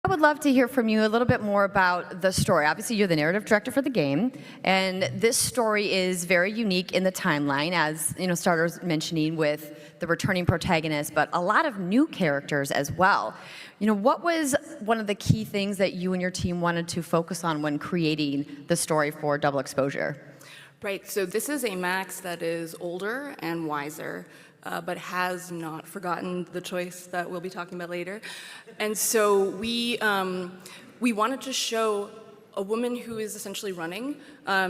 I would love to hear from you a little bit more about the story. Obviously, you're the narrative director for the game, and this story is very unique in the timeline, as Starter's mentioning with the returning protagonist, but a lot of new characters as well. What was one of the key things that you and your team wanted to focus on when creating the story for Double Exposure? Right, so this is a Max that is older and wiser, but has not forgotten the choice that we'll be talking about later. And so we wanted to show a woman who is essentially running.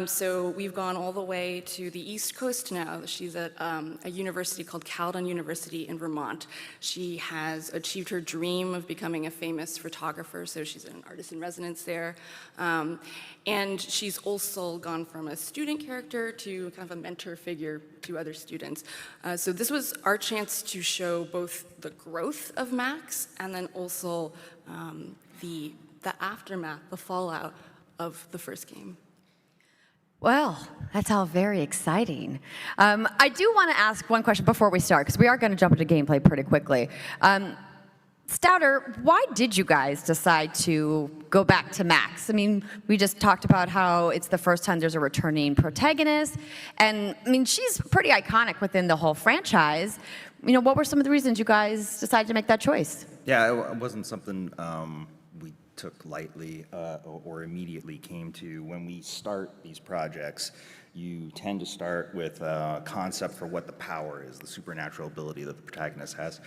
So we've gone all the way to the East Coast now. She's at a university called Caledon University in Vermont. She has achieved her dream of becoming a famous photographer, so she's an artist in residence there. And she's also gone from a student character to kind of a mentor figure to other students. So this was our chance to show both the growth of Max and then also the aftermath, the fallout of the first game. Well, that's all very exciting. I do want to ask one question before we start, because we are going to jump into gameplay pretty quickly. Stouter, why did you guys decide to go back to Max? I mean, we just talked about how it's the first time there's a returning protagonist, and I mean, she's pretty iconic within the whole franchise. What were some of the reasons you guys decided to make that choice? Yeah, it wasn't something we took lightly or immediately came to. When we start these projects, you tend to start with a concept for what the power is, the supernatural ability that the protagonist has.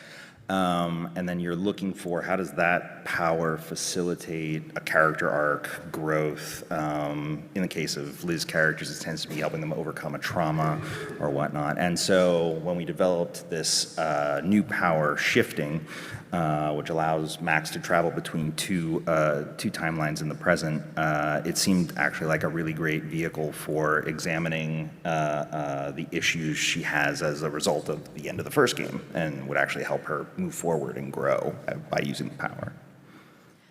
And then you're looking for how does that power facilitate a character arc, growth. In the case of Liz's characters, it tends to be helping them overcome a trauma or whatnot. And so when we developed this new power, shifting, which allows Max to travel between two timelines in the present, it seemed actually like a really great vehicle for examining the issues she has as a result of the end of the first game, and would actually help her move forward and grow by using the power.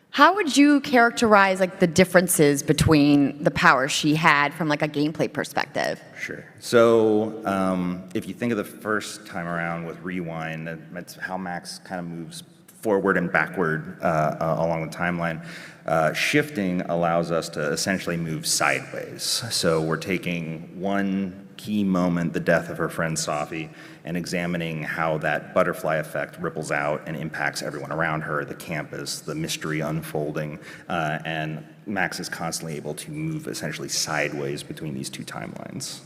How would you characterize the differences between the powers she had from a gameplay perspective? Sure. So if you think of the first time around with Rewind, that's how Max kind of moves forward and backward along the timeline. Shifting allows us to essentially move sideways. So we're taking one key moment, the death of her friend Safi, and examining how that butterfly effect ripples out and impacts everyone around her, the campus, the mystery unfolding, and Max is constantly able to move essentially sideways between these two timelines.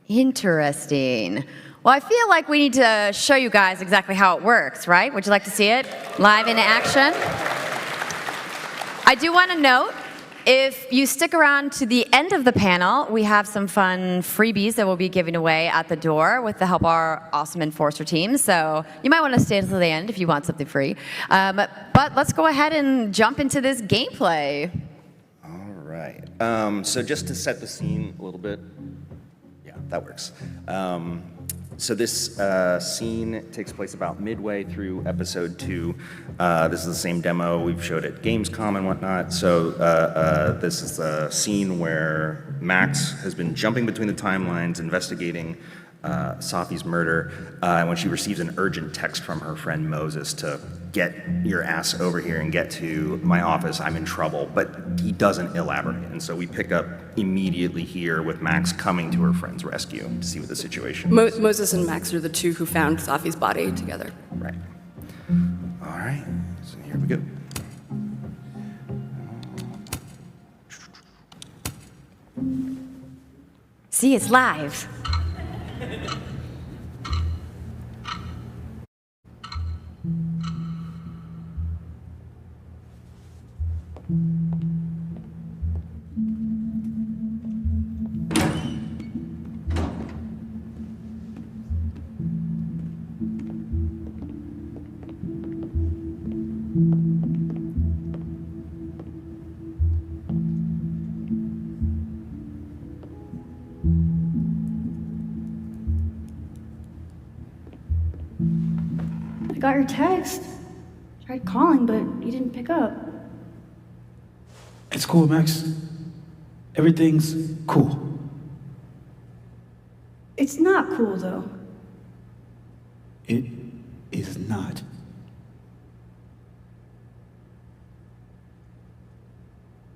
Interesting. Well, I feel like we need to show you guys exactly how it works, right? Would you like to see it live in action? I do want to note, if you stick around to the end of the panel, we have some fun freebies that we'll be giving away at the door with the help of our awesome Enforcer team. So you might want to stay until the end if you want something free. But let's go ahead and jump into this gameplay. All right. So just to set the scene a little bit. Yeah, that works. So this scene takes place about midway through episode 2. This is the same demo we've showed at Gamescom and whatnot. So this is the scene where Max has been jumping between the timelines, investigating Safi's murder, and when she receives an urgent text from her friend Moses to get your ass over here and get to my office, I'm in trouble, but he doesn't elaborate. And so we pick up immediately here with Max coming to her friend's rescue to see what the situation is. Moses and Max are the two who found Safi's body together. Right. All right, so here we go. See, it's live. I got your text. Tried calling, but you didn't pick up. It's cool, Max. Everything's cool. It's not cool, though. It is not.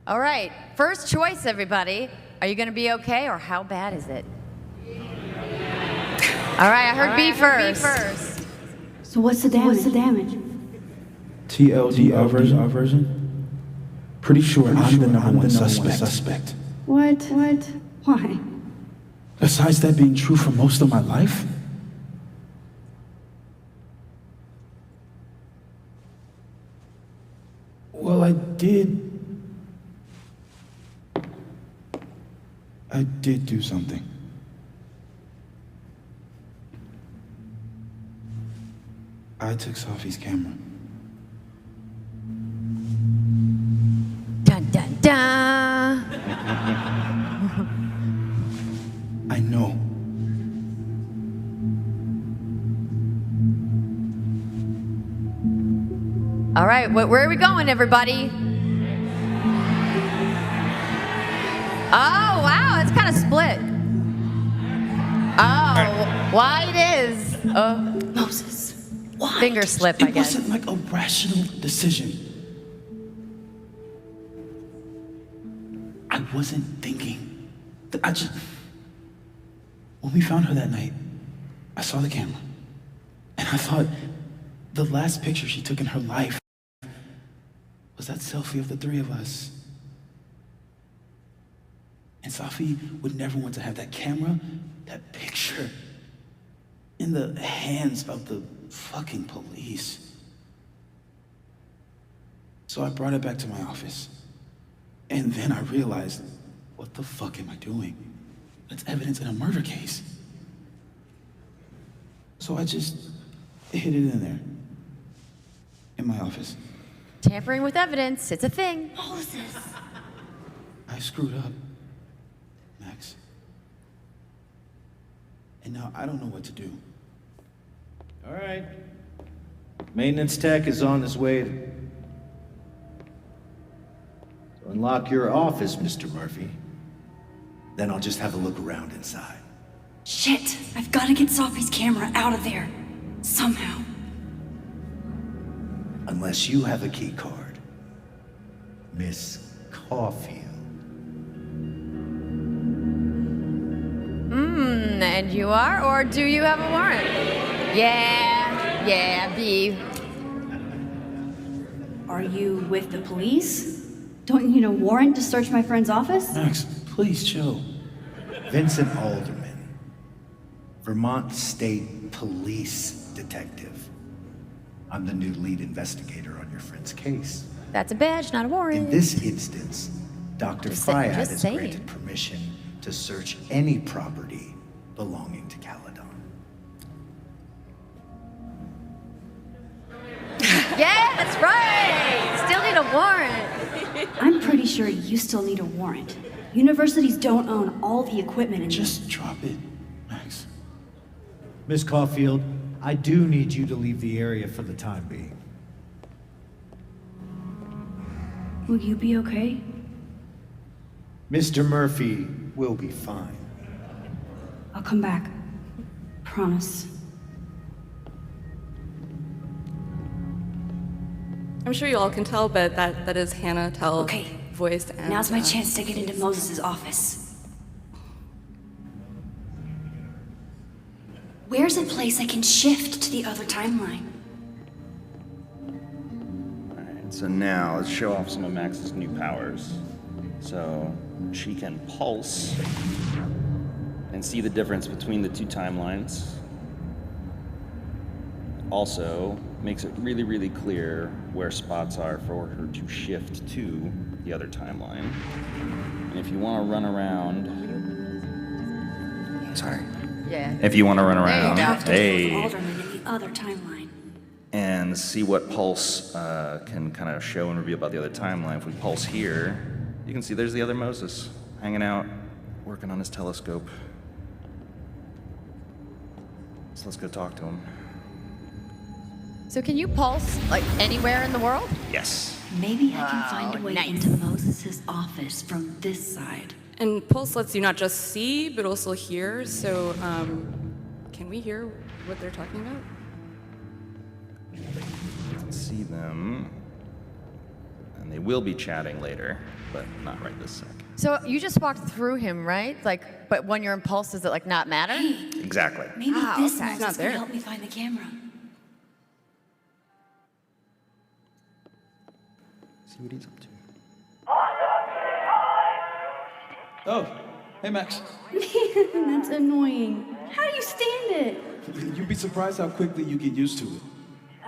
All right, first choice, everybody. Are you going to be okay, or how bad is it? All right, I heard B first. So what's the damage? TLDR version? Pretty sure I'm the number one suspect. What? Why? Besides that being true for most of my life? Well, I did do something. I took Sophie's camera. Dun, dun, dun. I know. All right, where are we going, everybody? Oh, wow, it's kind of split. Oh, why it is. Moses, why? Finger slip, I It guess. wasn't like a rational decision. I wasn't thinking. When we found her that night, I saw the camera. And I thought the last picture she took in her life was that selfie of the three of us. And Sophie would never want to have that camera, that picture, in the hands of the fucking police. So I brought it back to my office. And then I realized, what the fuck am I doing? That's evidence in a murder case. So I just hid it in there, in my office. Tampering with evidence, it's a thing. Moses. I screwed up, Max. And now I don't know what to do. All right. Maintenance tech is on his way to unlock your office, Mr. Murphy. Then I'll just have a look around inside. Shit, I've got to get Sophie's camera out of there. Somehow. Unless you have a key card. Miss Caulfield. And you are, or do you have a warrant? Yeah, B. Are you with the police? Don't you need a warrant to search my friend's office? Max, please chill. Vincent Alderman, Vermont State Police Detective. I'm the new lead investigator on your friend's case. That's a badge, not a warrant. In this instance, Dr. Fryad just has saying. granted permission to search any property belonging to Caledon. Yeah, that's right. Still need a warrant. I'm pretty sure you still need a warrant. Universities don't own all the equipment and Just drop it, Max. Miss Caulfield, I do need you to leave the area for the time being. Will you be okay? Mr. Murphy will be fine. I'll come back. Promise. I'm sure you all can tell, but that is Hannah Tell Okay, voiced. And, now's my chance to get into Moses' office. Where's a place I can shift to the other timeline? All right, so now let's show off some of Max's new powers. So she can pulse and see the difference between the two timelines. Also makes it really, really clear where spots are for her to shift to the other timeline. And if you want to run around, sorry. Yeah. If you want to run you around, go. Have to hey, with Alderman in the other timeline. and see what pulse can kind of show and reveal about the other timeline. If we pulse here, you can see there's the other Moses hanging out, working on his telescope. So let's go talk to him. So can you pulse, like, anywhere in the world? Yes. Maybe I can find a way nice. into Moses' office from this side. And Pulse lets you not just see, but also hear. So, can we hear what they're talking about? See them. and they will be chatting later, but not right this second. So you just walked through him, right? Like, but when you're impulse, does it like not matter? Exactly. Maybe Ah, this okay. Moses Not could there. help me find the camera. See what he's up to. Oh, hey Max. That's annoying. How do you stand it? You'd be surprised how quickly you get used to it.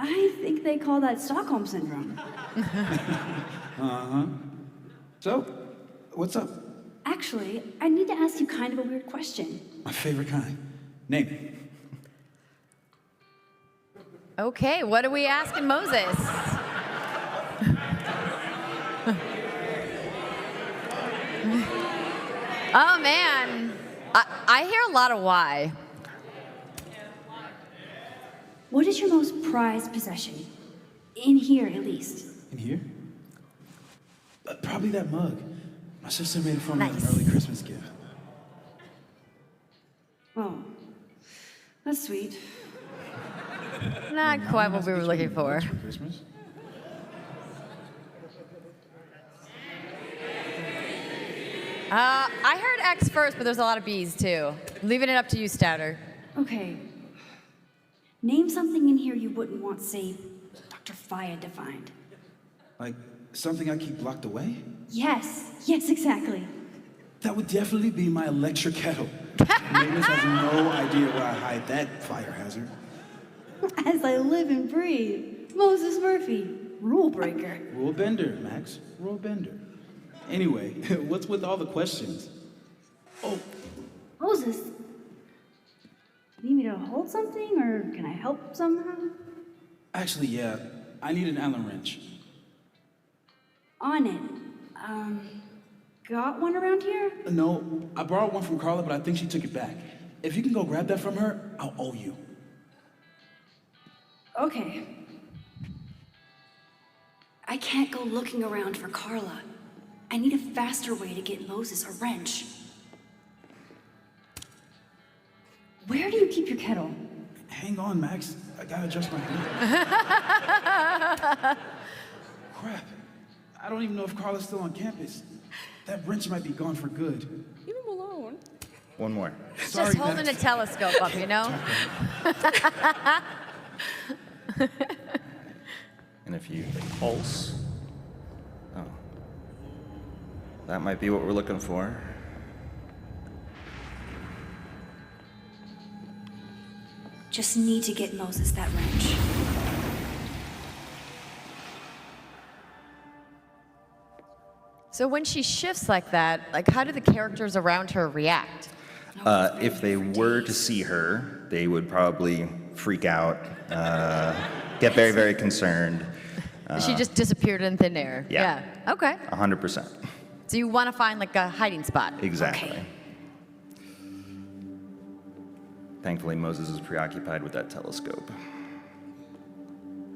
I think they call that Stockholm Syndrome. So, what's up? Actually, I need to ask you kind of a weird question. My favorite kind. Name it. Okay, what are we asking Moses? Oh man, I hear a lot of why. What is your most prized possession? In here, at least. In here? Probably that mug. My sister made it for me as Nice. an early Christmas gift. Oh, that's sweet. Not quite what we were looking for. For Christmas? I heard X first, but there's a lot of B's too. Leaving it up to you, Stouter. Okay. Name something in here you wouldn't want, say, Dr. Fayed to find. Like something I keep locked away? Yes, exactly. That would definitely be my electric kettle. Mavis has no idea where I hide that fire hazard. As I live and breathe. Moses Murphy, rule breaker. Rule bender, Max. Rule bender. Anyway, what's with all the questions? Oh, Moses, do you need me to hold something, or can I help somehow? actually, yeah. I need an Allen wrench. On it. Got one around here? No, I borrowed one from Carla, but I think she took it back. If you can go grab that from her, I'll owe you. Okay. I can't go looking around for Carla. I need a faster way to get Moses a wrench. Where do you keep your kettle? Hang on, Max. I gotta adjust my hand. Crap. I don't even know if Carla's still on campus. That wrench might be gone for good. Leave him alone. One more. Sorry, Just holding Max. a telescope up, you know? And if you pulse, oh, that might be what we're looking for. Just need to get Moses that wrench. So when she shifts like that, like how do the characters around her react? If they were to see her, they would probably freak out, get very, very concerned. She just disappeared in thin air. Yeah. Okay. 100%. So you want to find like a hiding spot. Exactly. Okay. Thankfully, Moses is preoccupied with that telescope.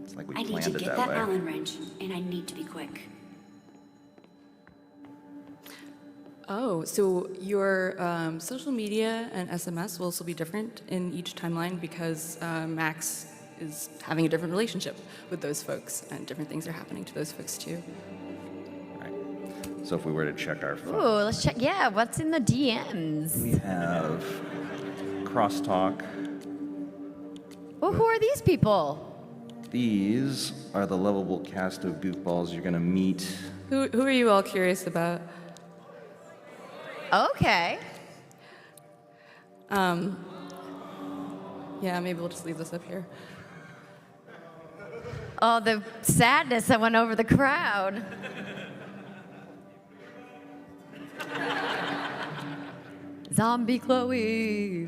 It's like we I need planned to it get that that way. Allen wrench, and I need to be quick. Oh, so your social media and SMS will also be different in each timeline because Max is having a different relationship with those folks, and different things are happening to those folks too. Right. So if we were to check our Ooh, phone, let's check. Yeah, what's in the DMs? we have crosstalk. Well, who are these people? These are the lovable cast of goofballs you're gonna meet. Who are you all curious about? Okay. Yeah, maybe we'll just leave this up here. Oh, the sadness that went over the crowd. Zombie Chloe.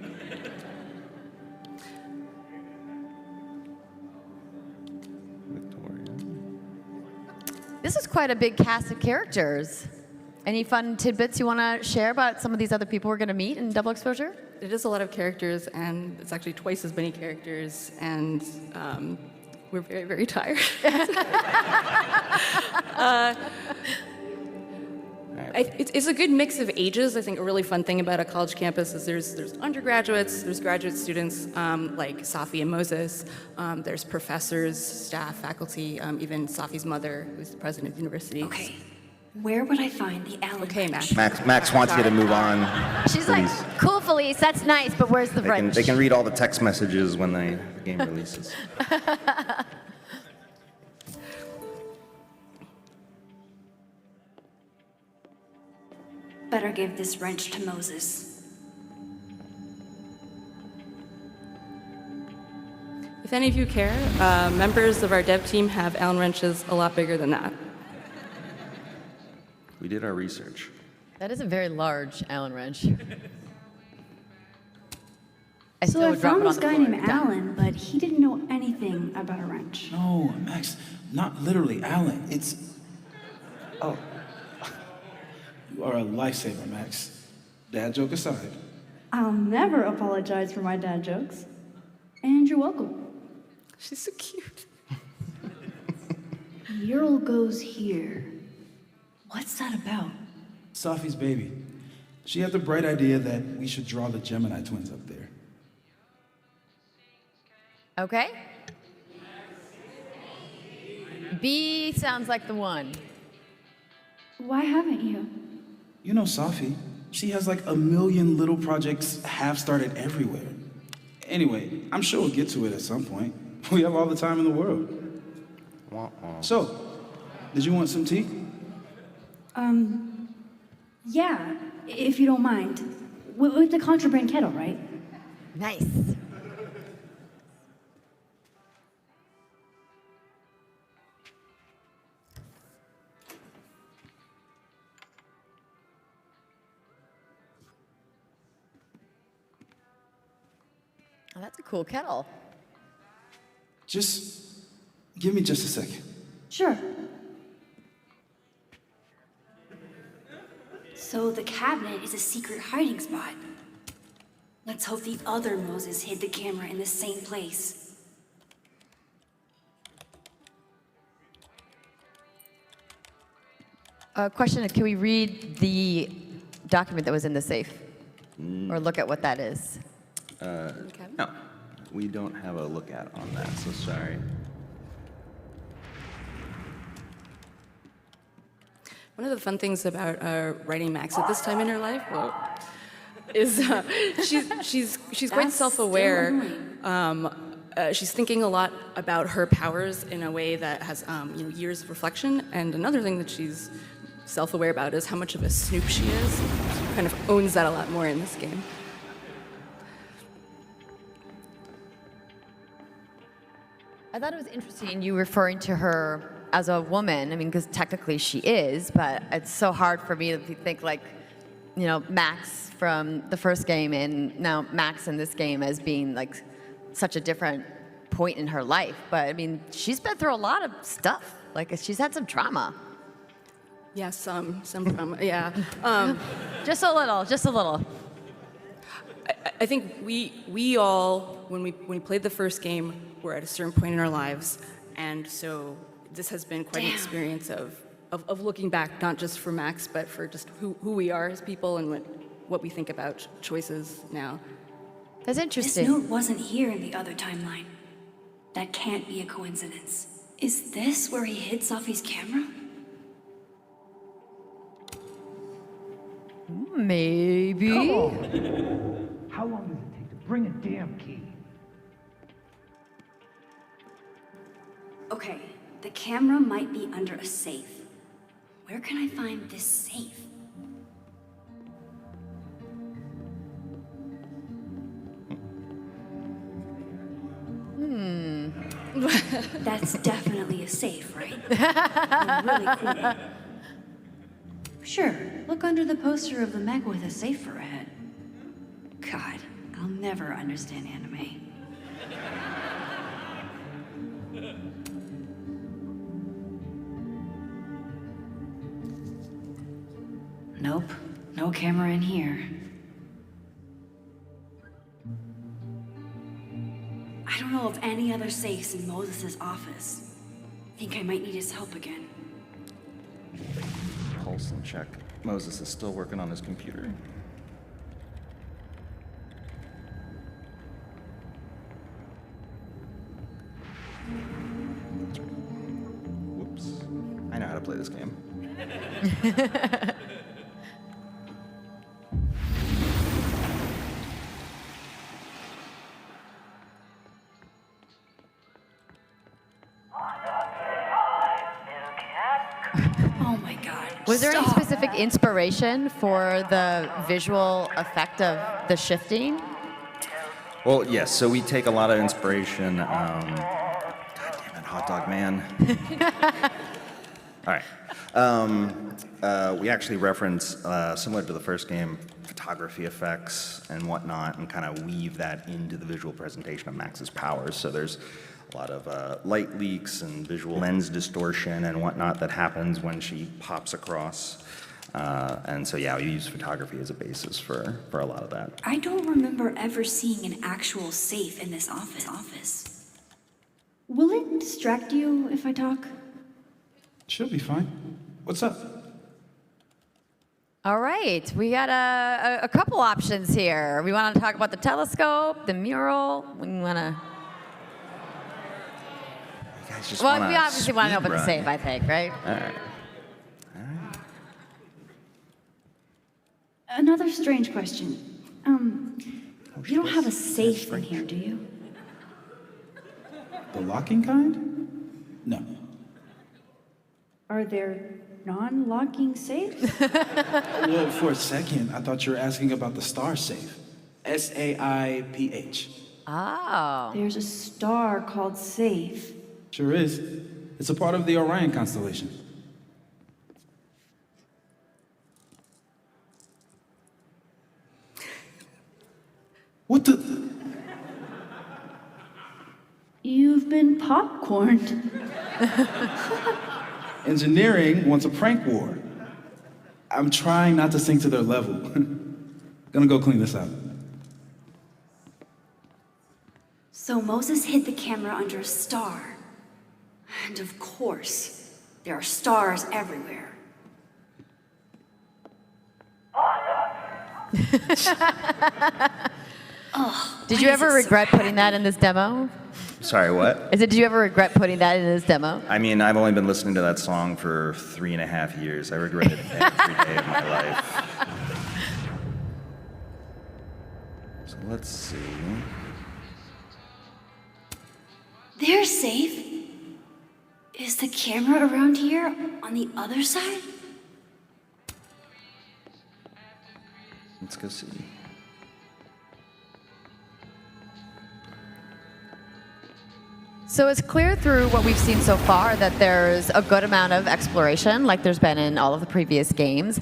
Victoria. This is quite a big cast of characters. Any fun tidbits you want to share about some of these other people we're going to meet in Double Exposure? It is a lot of characters, and it's actually twice as many characters, and we're very, very tired. All right, it's a good mix of ages. I think a really fun thing about a college campus is there's undergraduates, there's graduate students like Safi and Moses, there's professors, staff, faculty, even Safi's mother, who's the president of the university. Okay, where would I find the Allen Okay, wrench? Max wants you to move on. She's like, Please. cool, Felice, that's nice, but where's the wrench? They can read all the text messages when the game releases. Better give this wrench to Moses. If any of you care, members of our dev team have Allen wrenches a lot bigger than that. We did our research. That is a very large Allen wrench. So I drop found it on this the guy floor. named Allen, but he didn't know anything about a wrench. No, Max, not literally Alan. It's. Oh. You are a lifesaver, Max. Dad joke aside. I'll never apologize for my dad jokes. And you're welcome. She's so cute. Mural goes here. What's that about? Safi's baby. She had the bright idea that we should draw the Gemini twins up there. Okay. B sounds like the one. Why haven't you? You know Safi. She has like a million little projects half-started everywhere. Anyway, I'm sure we'll get to it at some point. We have all the time in the world. So, did you want some tea? Yeah, if you don't mind. With the contraband kettle, right? Nice. Oh, that's a cool kettle. Just give me just a second. Sure. So the cabinet is a secret hiding spot. Let's hope the other Moses hid the camera in the same place. Question, can we read the document that was in the safe? Or look at what that is? No, we don't have a look at on that, so sorry. One of the fun things about writing Max at this time in her life, is she's quite That's self-aware. still She's thinking a lot about her powers in a way that has years of reflection. And another thing that she's self-aware about is how much of a snoop she is. She kind of owns that a lot more in this game. I thought it was interesting you referring to her as a woman. I mean, because technically she is, but it's so hard for me to think like, Max from the first game and now Max in this game as being like such a different point in her life. But I mean, she's been through a lot of stuff. Like she's had some trauma. Yeah, some trauma, yeah. Just a little. I think we all, when we played the first game, were at a certain point in our lives, and so this has been quite an experience of looking back, not just for Max, but for just who we are as people and what we think about choices now. That's This interesting. note wasn't here in the other timeline. That can't be a coincidence. Is this where he hid Safi's camera? Maybe. How long does it take to bring a damn key? Okay, the camera might be under a safe. Where can I find this safe? That's definitely a safe, right? Really cool. Sure, look under the poster of the mech with a safe for a head. God, I'll never understand anime. Nope, no camera in here. I don't know of any other safes in Moses' office. Think I might need his help again. Pull pulse and check. Moses is still working on his computer. Whoops. I know how to play this game. Oh my god. Was there any Stop. specific inspiration for the visual effect of the shifting? Well, yes, so we take a lot of inspiration. God damn it, hot dog man. All right. We actually reference, similar to the first game, photography effects and whatnot, and kind of weave that into the visual presentation of Max's powers. So there's a lot of light leaks and visual lens distortion and whatnot that happens when she pops across. And so, yeah, we use photography as a basis for a lot of that. I don't remember ever seeing an actual safe in this office. Will it distract you if I talk? She'll be fine. What's up? All right, we got a couple options here. We want to talk about the telescope, the mural. We want to. You guys just Well, wanna we obviously want to speed open the run. safe, I think, right? All right. Another strange question. You don't have a safe in here, do you? The locking kind? No. Are there non-locking safes? Well, for a second, I thought you were asking about the star safe. SAIPH. Oh. There's a star called Safe. Sure is. It's a part of the Orion constellation. What the? You've been popcorned. Engineering wants a prank war. I'm trying not to sink to their level. Gonna go clean this out. So Moses hid the camera under a star. And of course, there are stars everywhere. Did you ever regret putting that in this demo? Sorry, what? Did you ever regret putting that in this demo? I mean, I've only been listening to that song for 3.5 years. I regret it every day of my life. So let's see. They're safe. Is the camera around here on the other side? Let's go see. So it's clear through what we've seen so far that there's a good amount of exploration, like there's been in all of the previous games.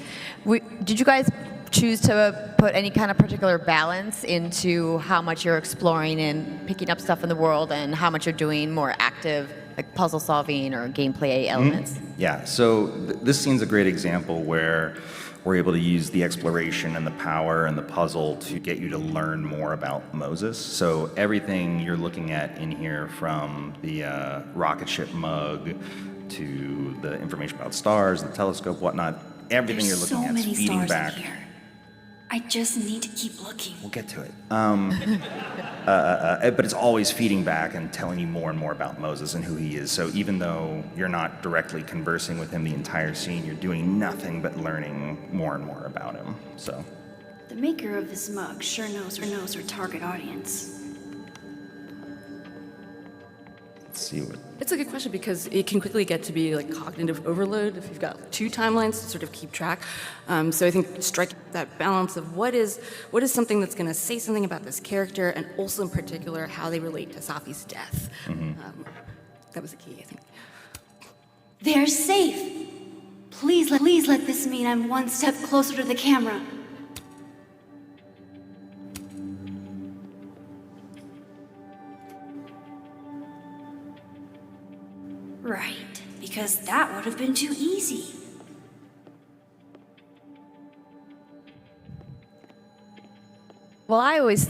Did you guys choose to put any kind of particular balance into how much you're exploring and picking up stuff in the world and how much you're doing more active, like puzzle solving or gameplay elements? Yeah, so this scene's a great example where we're able to use the exploration and the power and the puzzle to get you to learn more about Moses. So everything you're looking at in here, from the rocket ship mug to the information about stars, the telescope, whatnot, everything There's you're looking so at is many feeding stars back. in here. I just need to keep looking. We'll get to it. But it's always feeding back and telling you more and more about Moses and who he is. So even though you're not directly conversing with him the entire scene, you're doing nothing but learning more and more about him. So The maker of this mug sure knows her target audience. let's see what. It's a good question because it can quickly get to be like cognitive overload if you've got two timelines to sort of keep track. So I think striking that balance of what is something that's going to say something about this character, and also in particular how they relate to Safi's death. That was the key, I think. They're safe. Please let this mean I'm one step closer to the camera. Right, because that would have been too easy. Well, I always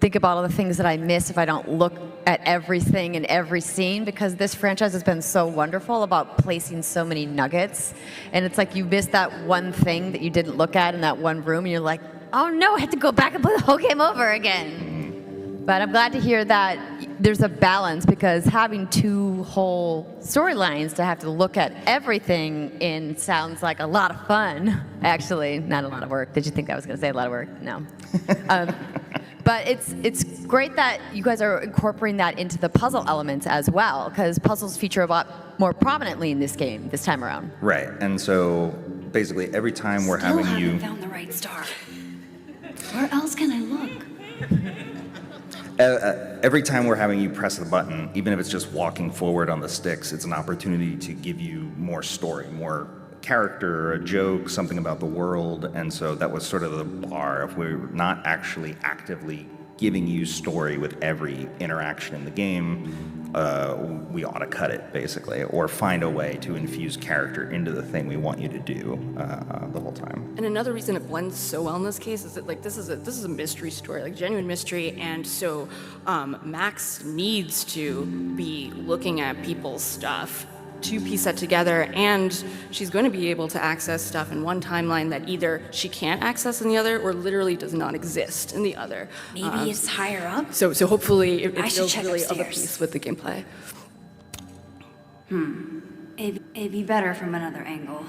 think about all the things that I miss if I don't look at everything in every scene because this franchise has been so wonderful about placing so many nuggets. And it's like you miss that one thing that you didn't look at in that one room, and you're like, oh no, I have to go back and play the whole game over again. But I'm glad to hear that there's a balance because having two whole storylines to have to look at everything in sounds like a lot of fun. Actually, not a lot of work. Did you think I was going to say a lot of work? No. But it's great that you guys are incorporating that into the puzzle elements as well, because puzzles feature a lot more prominently in this game this time around. Right, and so basically every time we're Still having you... haven't found the right star. Where else can I look? Every time we're having you press the button, even if it's just walking forward on the sticks, it's an opportunity to give you more story, more character, a joke, something about the world, and so that was sort of the bar. If we're not actually actively giving you story with every interaction in the game, we ought to cut it, basically, or find a way to infuse character into the thing we want you to do the whole time. And another reason it blends so well in this case is that like this is a mystery story, like genuine mystery, and so Max needs to be looking at people's stuff to piece that together, and she's going to be able to access stuff in one timeline that either she can't access in the other or literally does not exist in the other. Maybe it's higher up? So hopefully it I should feels check really of a upstairs. piece with the gameplay. It'd be better from another angle.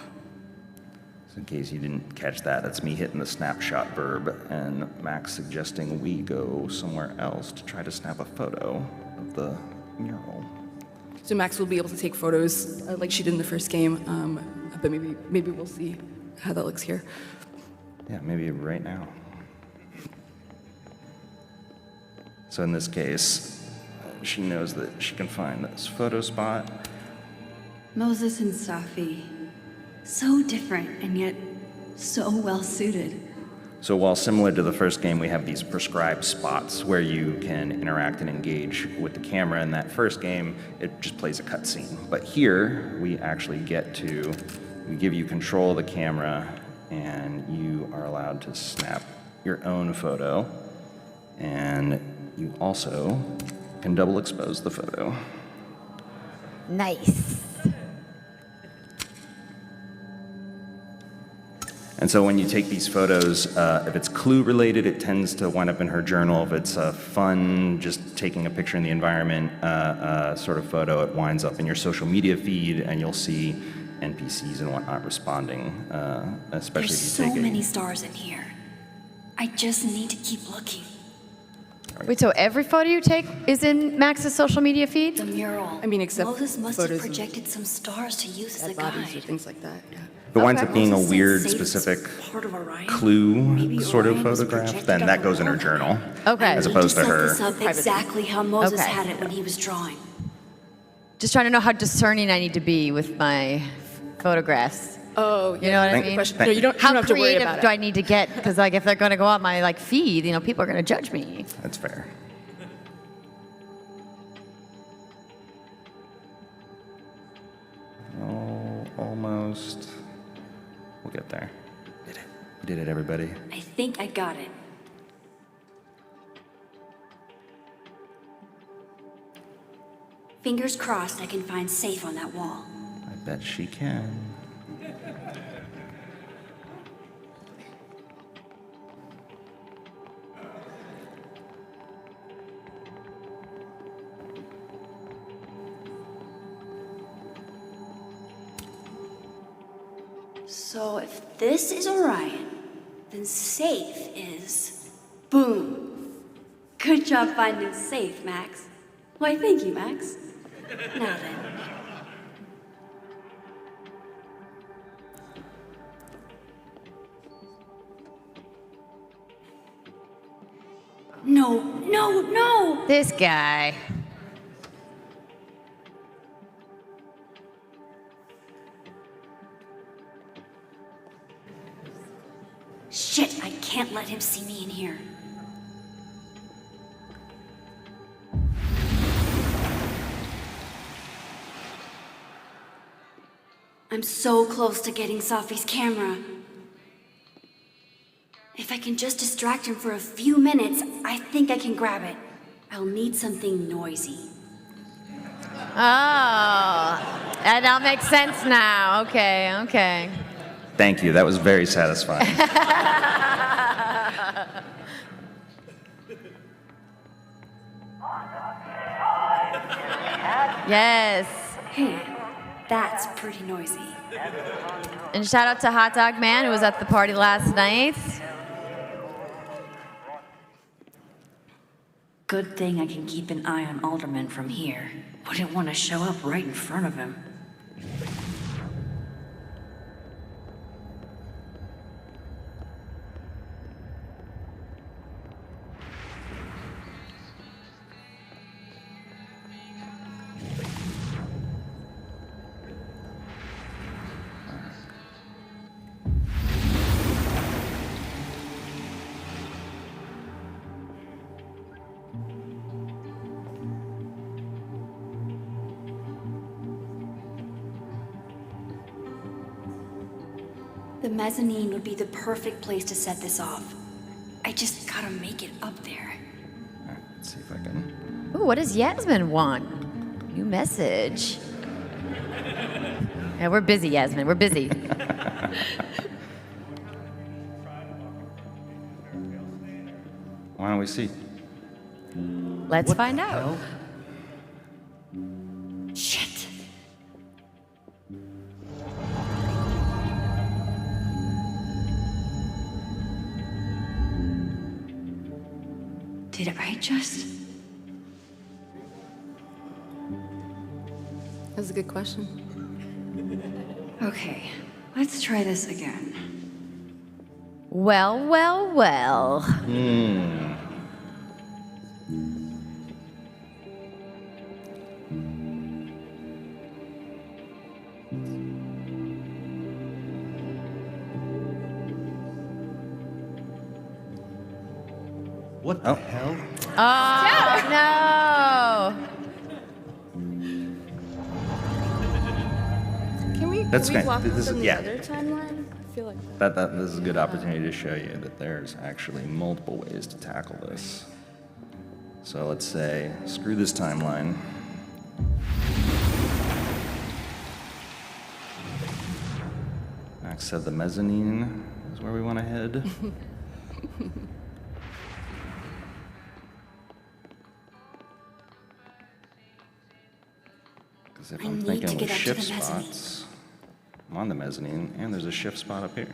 So in case you didn't catch that, that's me hitting the snapshot verb and Max suggesting we go somewhere else to try to snap a photo of the mural. So Max will be able to take photos like she did in the first game, but maybe we'll see how that looks here. Yeah, maybe right now. So in this case, she knows that she can find this photo spot. Moses and Safi. So different and yet so well suited. So while similar to the first game, we have these prescribed spots where you can interact and engage with the camera. In that first game, it just plays a cutscene. But here, we actually we give you control of the camera, and you are allowed to snap your own photo. And you also can double expose the photo. Nice. And so when you take these photos, if it's clue related, it tends to wind up in her journal. If it's fun, just taking a picture in the environment sort of photo, it winds up in your social media feed, and you'll see NPCs and whatnot responding, especially There's if you so take many stars in here. I just need to keep looking. Wait, so every photo you take is in Max's social media feed? The mural. I mean, except Moses must have photos of projected some stars to use as a dead bodies or guide. things like that. Yeah. If it winds Okay. up being a Moses said weird, Satan's specific part of Orion. clue Maybe sort of Orion was photograph, projected then that on goes in her Orion. journal. Okay. As I need opposed to set her. this up Private. exactly how Moses Okay. had it when he was drawing. Just trying to know how discerning I need to be with my photographs. Oh, yeah. You know what I Thank- mean? Question. No, you don't How have to worry creative about do it. I need to get? Because like if they're going to go on my like feed, people are going to judge me. That's fair. Oh, almost. We'll get there. Did it. We did it, everybody. I think I got it. Fingers crossed I can find safe on that wall. I bet she can. So if this is Orion, then safe is boom. Good job finding safe, Max. Why, thank you, Max. Now then. No, no, no! This guy. Shit, I can't let him see me in here. I'm so close to getting Safi's camera. If I can just distract him for a few minutes, I think I can grab it. I'll need something noisy. Oh, that all makes sense now. Okay, okay. Thank you. That was very satisfying. Yes. Hey, that's pretty noisy. And shout out to Hot Dog Man who was at the party last night. Good thing I can keep an eye on Alderman from here. Wouldn't want to show up right in front of him. The mezzanine would be the perfect place to set this off. I just gotta make it up there. All right, let's see if I can. Ooh, what does Yasmin want? New message. Yeah, we're busy, Yasmin. We're busy. Why don't we see? Let's find out. Shit. Did I just? That's a good question. Okay, let's try this again. Well, well, well. What the hell? Oh, no. Can we That's great. walk This is- from the yeah. other timeline? I feel like This is a good opportunity to show you that there's actually multiple ways to tackle this. So let's say, screw this timeline. Max said the mezzanine is where we want to head. Because if I I'm need thinking to with get up to shift the mezzanine. spots, I'm on the mezzanine, and there's a shift spot up here.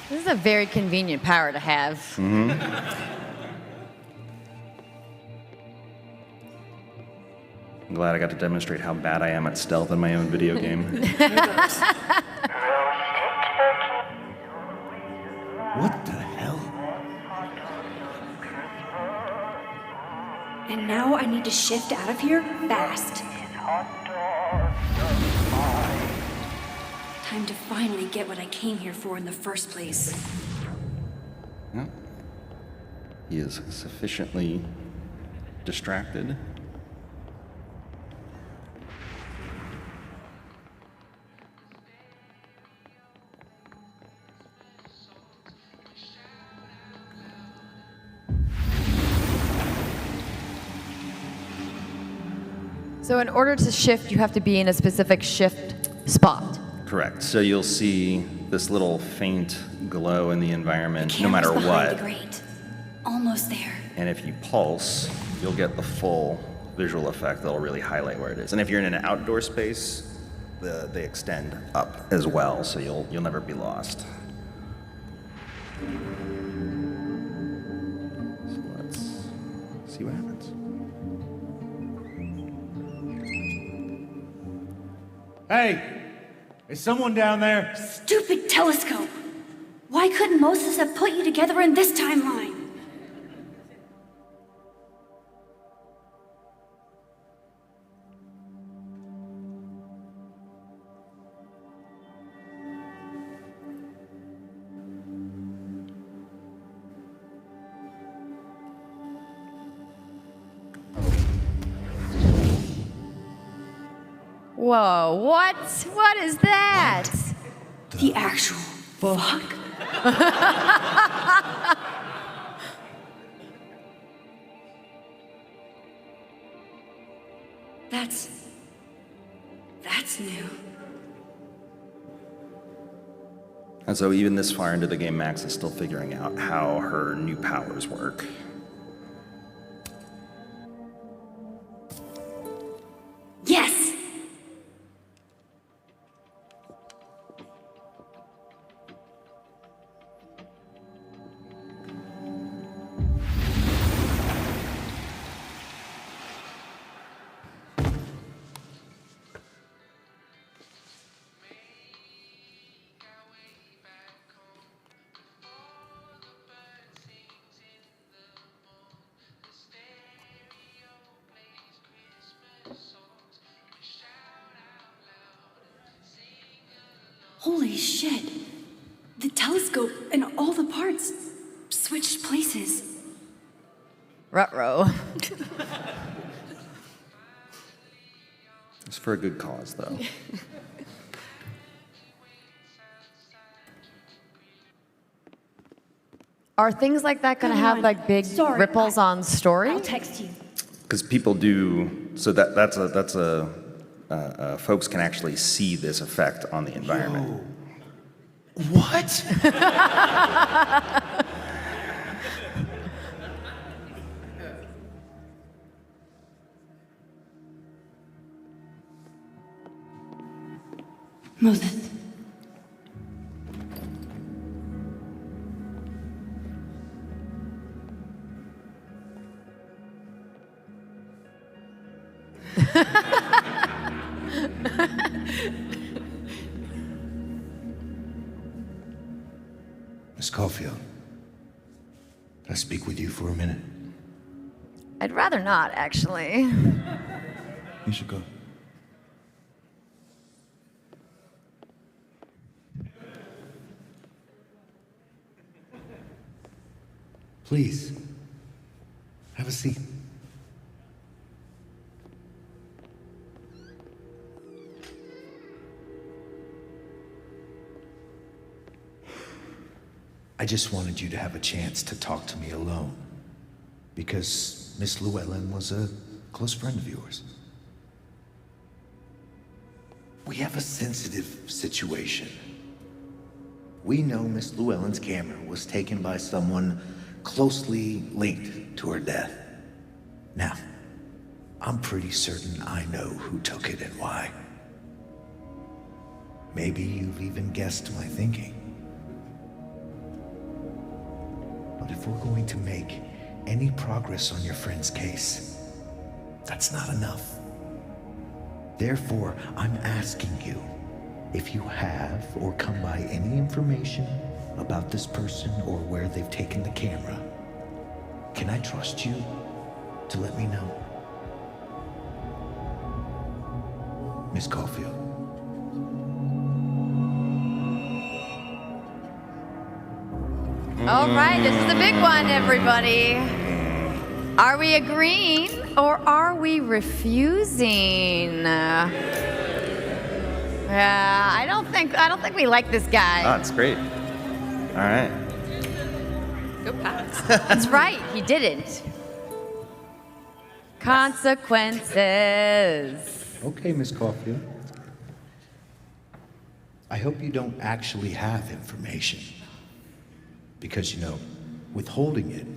This is a very convenient power to have. I'm glad I got to demonstrate how bad I am at stealth in my own video game. What the hell? And now I need to shift out of here fast. Time to finally get what I came here for in the first place. Yeah. He is sufficiently distracted. So in order to shift, you have to be in a specific shift spot. Correct. So you'll see this little faint glow in the environment no Camera's matter behind what. the grate. Almost there. And if you pulse, you'll get the full visual effect that'll really highlight where it is. And if you're in an outdoor space, they extend up as well, so you'll never be lost. So let's see what happens. Hey! Is someone down there? Stupid telescope! Why couldn't Moses have put you together in this timeline? Whoa, what? What is that? The actual fuck? That's new. And so even this far into the game, Max is still figuring out how her new powers work. Yes! Holy shit. The telescope and all the parts switched places. Ruh-roh. It's for a good cause, though. Are things like that going to have like big Sorry, ripples on story? I'll text you. Because people do, so that's folks can actually see this effect on the environment. What? Moses. Miss Caulfield, can I speak with you for a minute? I'd rather not, actually. You should go. Please, have a seat. I just wanted you to have a chance to talk to me alone, because Miss Llewellyn was a close friend of yours. We have a sensitive situation. We know Miss Llewellyn's camera was taken by someone closely linked to her death. Now, I'm pretty certain I know who took it and why. Maybe you've even guessed my thinking. But if we're going to make any progress on your friend's case, that's not enough. Therefore, I'm asking you if you have or come by any information about this person or where they've taken the camera. Can I trust you to let me know? Miss Caulfield. All right, this is the big one, everybody. Are we agreeing or are we refusing? Yeah, I don't think we like this guy. Oh, it's great. All right. Go PAX. That's right, he didn't. Consequences. Okay, Miss Caulfield. I hope you don't actually have information. Because, you know, withholding it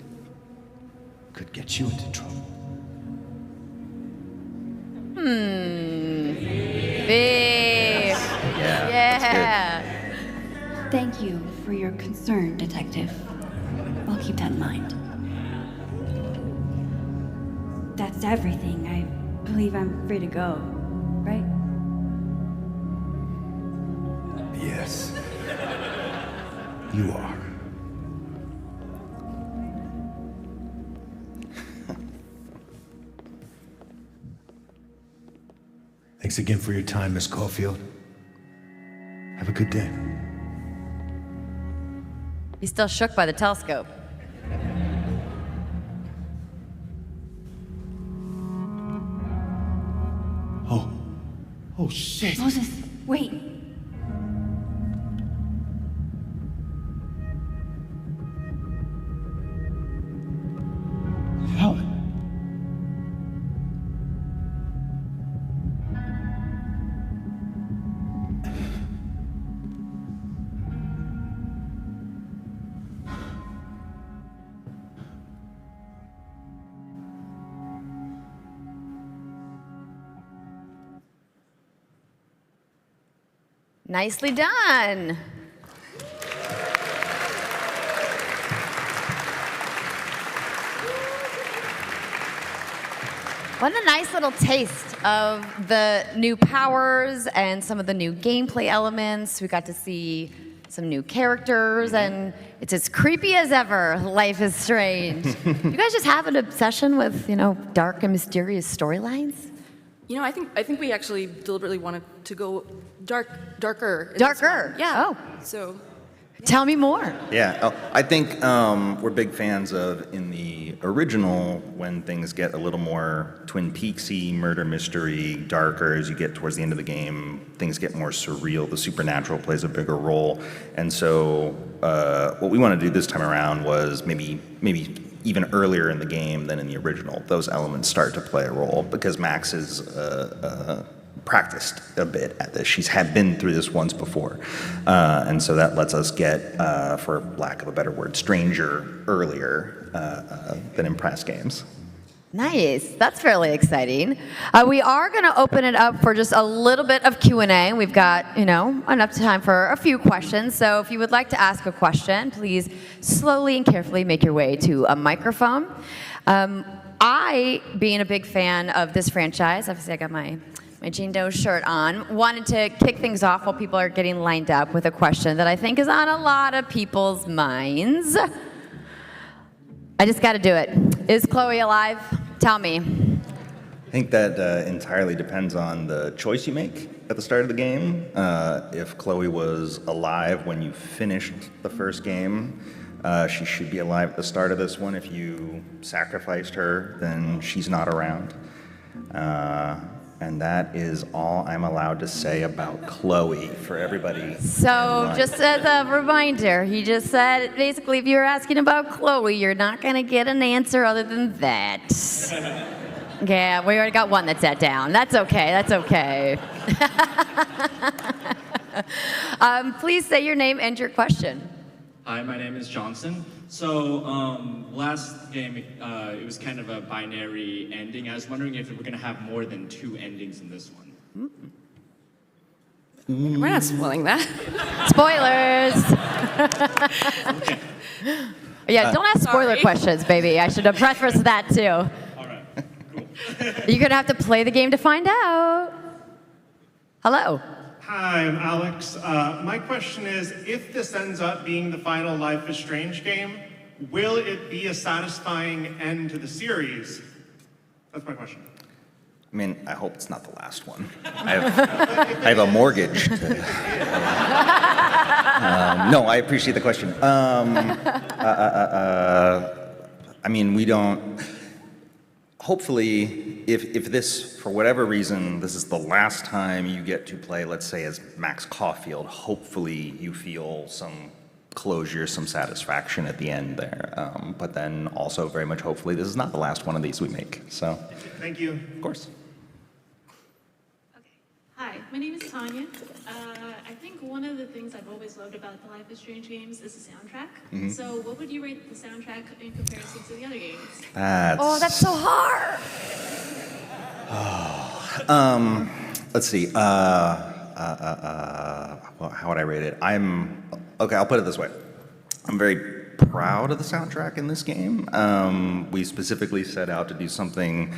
could get you into trouble. Big. Yeah. Thank you for your concern, Detective. I'll keep that in mind. That's everything. I believe I'm free to go, right? Yes. You are. Thanks again for your time, Miss Caulfield. Have a good day. He's still shook by the telescope. Oh shit. Moses, wait. Nicely done. What a nice little taste of the new powers and some of the new gameplay elements. We got to see some new characters, and it's as creepy as ever. Life is Strange. You guys just have an obsession with, dark and mysterious storylines? I think we actually deliberately wanted to go darker. in this Darker? one. Yeah. Oh. So. Tell me more. Yeah, I think we're big fans of, in the original, when things get a little more Twin Peaksy, murder mystery, darker as you get towards the end of the game, things get more surreal, the supernatural plays a bigger role. And so what we want to do this time around was maybe even earlier in the game than in the original, those elements start to play a role, because Max is practiced a bit at this. She's had been through this once before. And so that lets us get, for lack of a better word, stranger earlier than in past games. Nice. That's fairly exciting. We are going to open it up for just a little bit of Q&A. We've got, enough time for a few questions. So if you would like to ask a question, please slowly and carefully make your way to a microphone. I, being a big fan of this franchise, obviously I got my Jane Doe shirt on, wanted to kick things off while people are getting lined up with a question that I think is on a lot of people's minds. I just got to do it. Is Chloe alive? Tell me. I think that entirely depends on the choice you make at the start of the game. If Chloe was alive when you finished the first game, she should be alive at the start of this one. If you sacrificed her, then she's not around. And that is all I'm allowed to say about Chloe for everybody. So just as a reminder, he just said, basically, if you're asking about Chloe, you're not going to get an answer other than that. Yeah, we already got one that sat down. That's okay. That's okay. Please say your name and your question. Hi, my name is Johnson. So last game, it was kind of a binary ending. I was wondering if we're going to have more than 2 endings in this one. We're not spoiling that. Spoilers. Okay. Yeah, don't ask spoiler Sorry. questions, baby. I should have prefaced that too. All right, cool. You're going to have to play the game to find out. Hello. Hi, I'm Alex. My question is, if this ends up being the final Life is Strange game, will it be a satisfying end to the series? That's my question. I mean, I hope it's not the last one. I have a mortgage. No, I appreciate the question. I mean, we don't. Hopefully, if this, for whatever reason, this is the last time you get to play, let's say, as Max Caulfield, hopefully you feel some closure, some satisfaction at the end there. But then also, very much hopefully, this is not the last one of these we make. So, Thank you. of course. Okay. Hi, my name is Tanya. I think one of the things I've always loved about the Life is Strange games is the soundtrack. So what would you rate the soundtrack in comparison to the other games? That's so hard. Let's see. Well, how would I rate it? Okay, I'll put it this way. I'm very proud of the soundtrack in this game. We specifically set out to do something,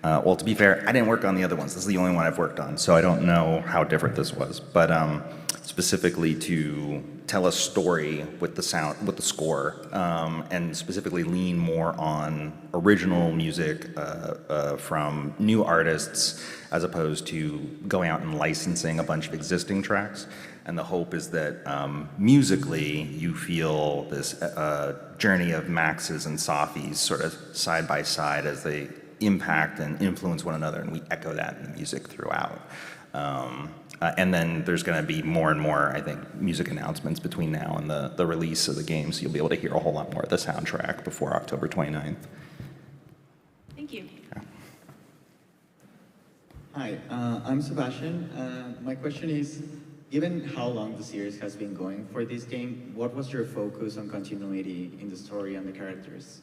well, to be fair, I didn't work on the other ones. This is the only one I've worked on, so I don't know how different this was. But specifically to tell a story with the sound, with the score, and specifically lean more on original music from new artists as opposed to going out and licensing a bunch of existing tracks. And the hope is that musically you feel this journey of Max's and Safi's sort of side by side as they impact and influence one another, and we echo that in the music throughout. And then there's going to be more and more, I think, music announcements between now and the release of the game, so you'll be able to hear a whole lot more of the soundtrack before October 29th. Thank you. Hi, I'm Sebastian. My question is, given how long the series has been going for this game, what was your focus on continuity in the story and the characters?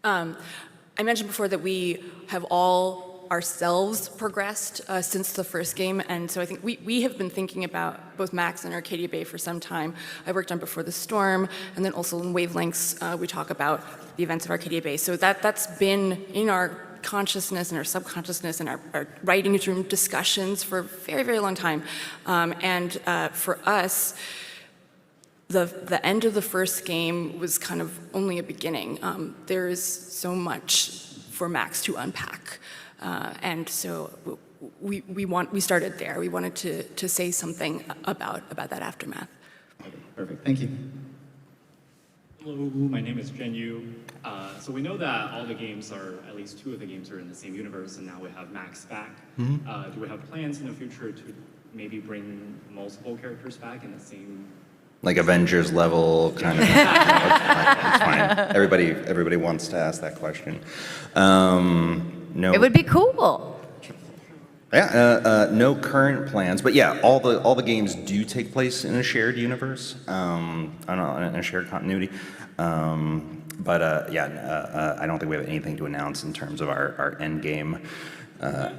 I mentioned before that we have all ourselves progressed since the first game, and so I think we have been thinking about both Max and Arcadia Bay for some time. I worked on Before the Storm, and then also in Wavelengths, we talk about the events of Arcadia Bay. So that's been in our consciousness and our subconsciousness and our writing room discussions for a very, very long time. For us, the end of the first game was kind of only a beginning. There is so much for Max to unpack, and so we started there. We wanted to say something about that aftermath. Perfect. Thank you. Hello, my name is Jen Yu. So we know that all the games at least 2 of the games are in the same universe, and now we have Max back. Do we have plans in the future to maybe bring multiple characters back in the same? Like Avengers level kind of. That's fine. Everybody wants to ask that question. No. It would be cool. Yeah, no current plans, but yeah, all the games do take place in a shared universe, in a shared continuity. I don't think we have anything to announce in terms of our end game,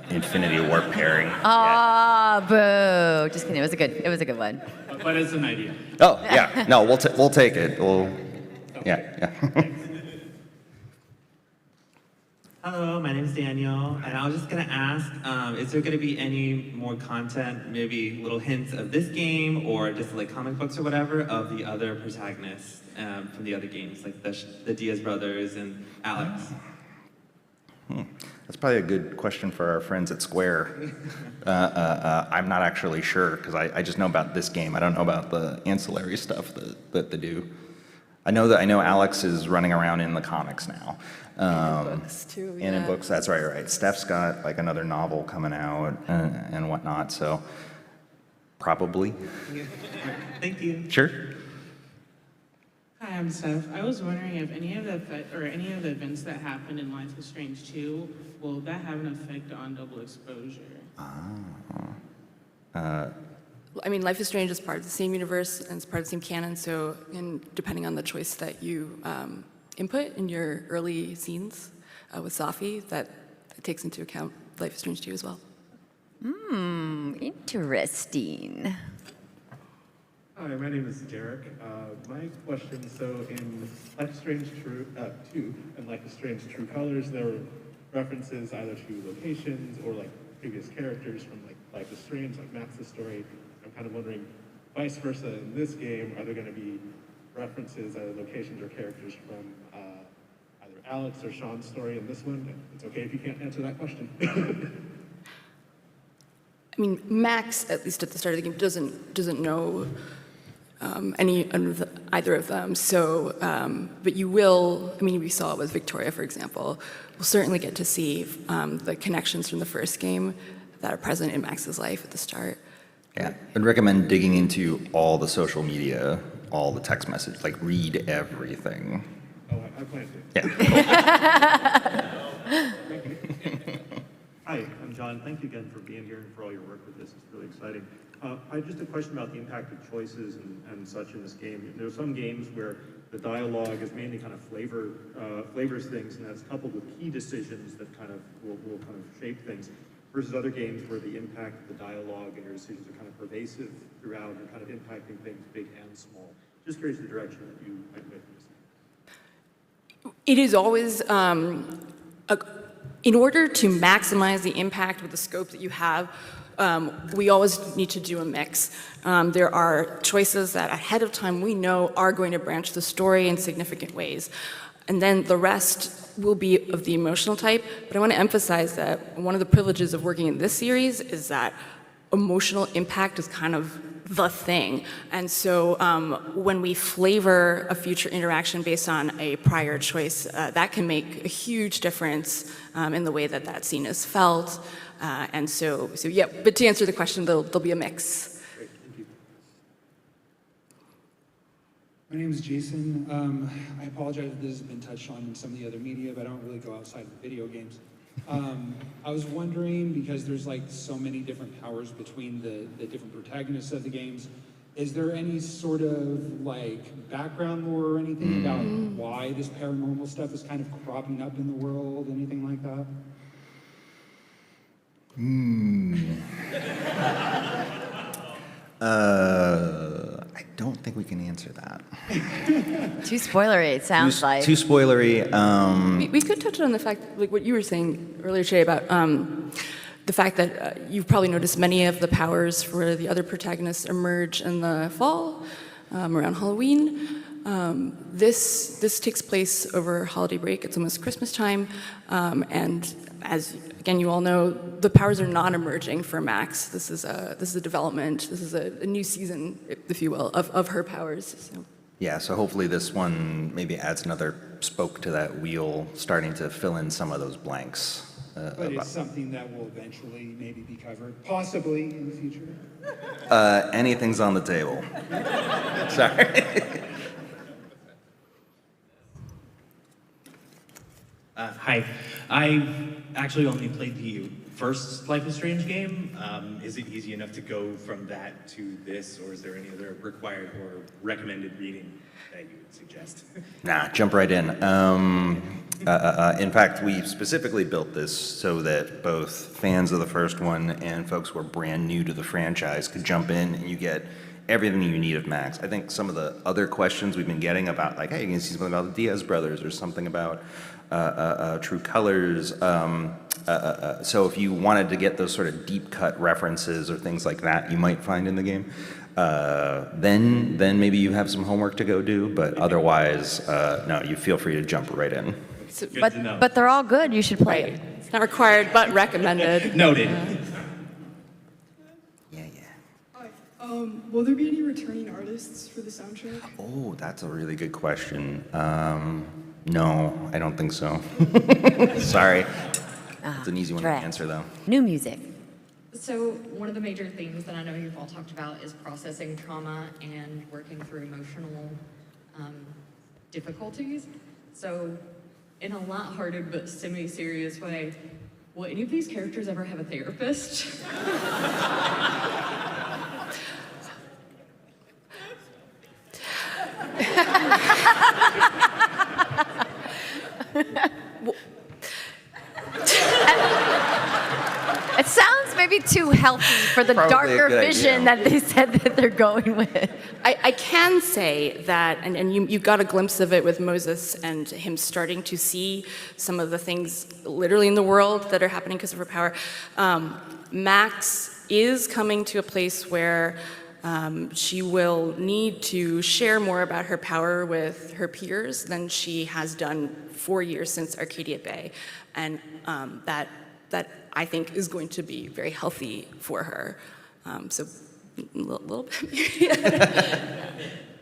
Infinity War pairing. Ah, boo! Just kidding. It was a good one. But it's an idea. Oh yeah, no, we'll take it. Yeah. Hello, my name is Daniel, and I was just gonna ask, is there gonna be any more content, maybe little hints of this game, or just like comic books or whatever, of the other protagonists from the other games, like the Diaz brothers and Alex? That's probably a good question for our friends at Square. I'm not actually sure, because I just know about this game. I don't know about the ancillary stuff that they do. I know Alex is running around in the comics now. And in books too, And in books, that's right. Steph's got like another novel coming out and whatnot, so probably. Thank you. Sure. Hi, I'm Steph. I was wondering if any of the events that happened in Life is Strange 2, will that have an effect on double exposure? I mean, Life is Strange is part of the same universe and it's part of the same canon, so depending on the choice that you input in your early scenes with Safi, that takes into account Life is Strange 2 as well. Interesting. Hi, my name is Derek. My question, so in Life is Strange 2 and Life is Strange True Colors, there were references either to locations or like previous characters from like Life is Strange, like Max's story. I'm kind of wondering, vice versa in this game, are there going to be references, either locations or characters from either Alex or Sean's story in this one? It's okay if you can't answer that question. I mean, Max, at least at the start of the game, doesn't know either of them. So, but you will. I mean, we saw it with Victoria, for example. We'll certainly get to see the connections from the first game that are present in Max's life at the start. Yeah, I'd recommend digging into all the social media, all the text message, like read everything. Oh, I plan to. Yeah. Hi, I'm John. Thank you again for being here and for all your work with this. It's really exciting. I had just a question about the impact of choices and such in this game. There are some games where the dialogue is mainly kind of flavors things, and that's coupled with key decisions that kind of will kind of shape things, versus other games where the impact of the dialogue and your decisions are kind of pervasive throughout and kind of impacting things big and small. Just curious the direction that you might make this. It is always, in order to maximize the impact with the scope that you have, we always need to do a mix. There are choices that ahead of time we know are going to branch the story in significant ways. And then the rest will be of the emotional type. But I want to emphasize that one of the privileges of working in this series is that emotional impact is kind of the thing. And so when we flavor a future interaction based on a prior choice, that can make a huge difference in the way that that scene is felt. And so yeah, but to answer the question, there'll be a mix. Great, thank you. My name is Jason. I apologize if this has been touched on in some of the other media, but I don't really go outside of video games. I was wondering, because there's like so many different powers between the different protagonists of the games, is there any sort of like background lore or anything about why this paranormal stuff is kind of cropping up in the world, anything like that? I don't think we can answer that. Too spoilery, it sounds like. Too spoilery. We could touch on the fact, like what you were saying earlier today about the fact that you've probably noticed many of the powers for the other protagonists emerge in the fall, around Halloween. This takes place over holiday break. It's almost Christmas time, and as again you all know, the powers are not emerging for Max. This is a development. This is a new season, if you will, of her powers. So. Yeah, so hopefully this one maybe adds another spoke to that wheel, starting to fill in some of those blanks. But it's something that will eventually maybe be covered, possibly in the future. Anything's on the table. Sorry. Hi. I actually only played the first Life is Strange game. Is it easy enough to go from that to this, or is there any other required or recommended reading that you would suggest? Nah, jump right in. In fact, we specifically built this so that both fans of the first one and folks who are brand new to the franchise could jump in and you get everything you need of Max. I think some of the other questions we've been getting about, like, hey, you can see something about the Diaz brothers or something about True Colors. So if you wanted to get those sort of deep cut references or things like that you might find in the game, then maybe you have some homework to go do, but otherwise, no, you feel free to jump right in. But they're all good. You should play it. It's not required, but recommended. Noted. Will there be any returning artists for the soundtrack? Oh, that's a really good question. No, I don't think so. Sorry. It's an easy one to answer, though. New music. So one of the major themes that I know you've all talked about is processing trauma and working through emotional difficulties. So in a lighthearted but semi-serious way, will any of these characters ever have a therapist? It sounds maybe too healthy for the Probably a darker good vision idea. that they said that they're going with. I can say that, and you got a glimpse of it with Moses and him starting to see some of the things literally in the world that are happening because of her power. Max is coming to a place where she will need to share more about her power with her peers than she has done 4 years since Arcadia Bay. And that I think is going to be very healthy for her. So a little bit.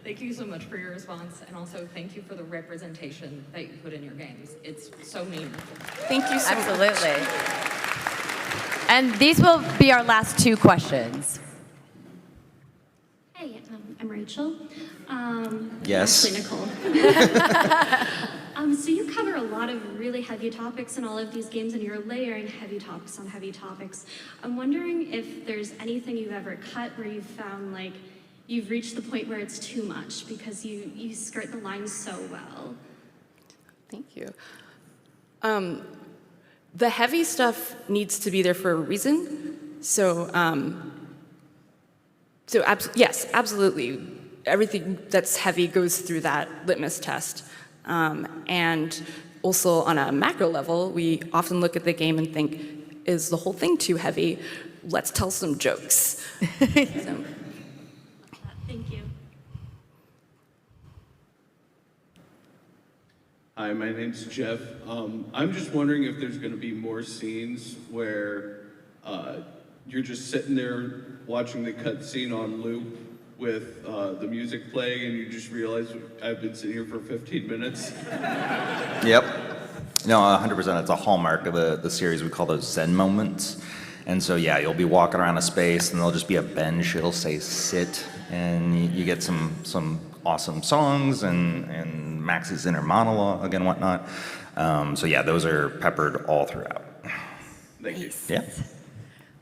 Thank you so much for your response, and also thank you for the representation that you put in your games. It's so meaningful. Thank you so much. Absolutely. And these will be our last two questions. Hey, I'm Rachel. Yes. Actually, Nicole. So you cover a lot of really heavy topics in all of these games, and you're layering heavy topics on heavy topics. I'm wondering if there's anything you've ever cut where you've found like you've reached the point where it's too much because you skirt the line so well. Thank you. The heavy stuff needs to be there for a reason. So, yes, absolutely. Everything that's heavy goes through that litmus test. And also on a macro level, we often look at the game and think, is the whole thing too heavy? Let's tell some jokes. So. Thank you. Hi, my name's Jeff. I'm just wondering if there's going to be more scenes where you're just sitting there watching the cutscene on loop with the music playing and you just realize I've been sitting here for 15 minutes. Yep. No, 100%. It's a hallmark of the series. We call those Zen moments. And so, yeah, you'll be walking around a space and there'll just be a bench. It'll say sit, and you get some awesome songs and Max's inner monologue and whatnot. So, yeah, those are peppered all throughout. Thank you. Yeah.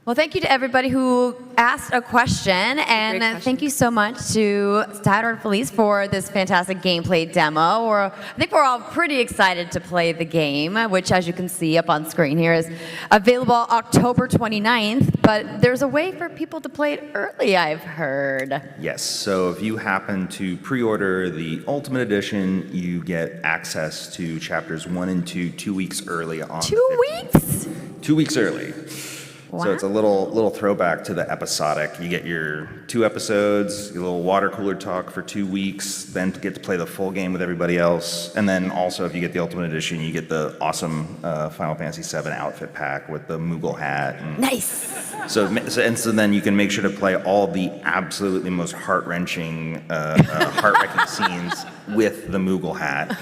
Well, thank you to everybody who asked a question, and thank you so much to Stad and Felice for this fantastic gameplay demo. I think we're all pretty excited to play the game, which, as you can see up on screen here, is available October 29th, but there's a way for people to play it early, I've heard. Yes, so if you happen to pre-order the Ultimate Edition, you get access to chapters 1 and 2 2 weeks early on. 2 weeks? 2 weeks early. Wow. So it's a little throwback to the episodic. You get your 2 episodes, your little water cooler talk for 2 weeks, then to get to play the full game with everybody else. And then also, if you get the Ultimate Edition, you get the awesome Final Fantasy VII outfit pack with the Moogle hat. Nice. So then you can make sure to play all the absolutely most heart-wrenching, heart-wrenching scenes with the Moogle hat.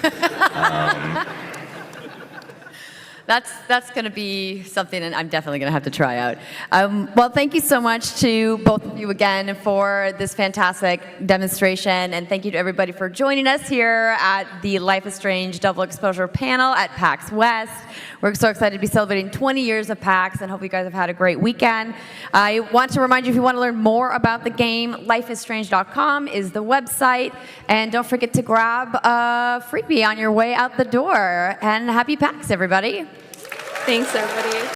That's going to be something that I'm definitely going to have to try out. Well, thank you so much to both of you again for this fantastic demonstration, and thank you to everybody for joining us here at the Life is Strange Double Exposure panel at PAX West. We're so excited to be celebrating 20 years of PAX, and hope you guys have had a great weekend. I want to remind you, if you want to learn more about the game, lifeisstrange.com is the website, and don't forget to grab a freebie on your way out the door. And happy PAX, everybody. Thanks, everybody.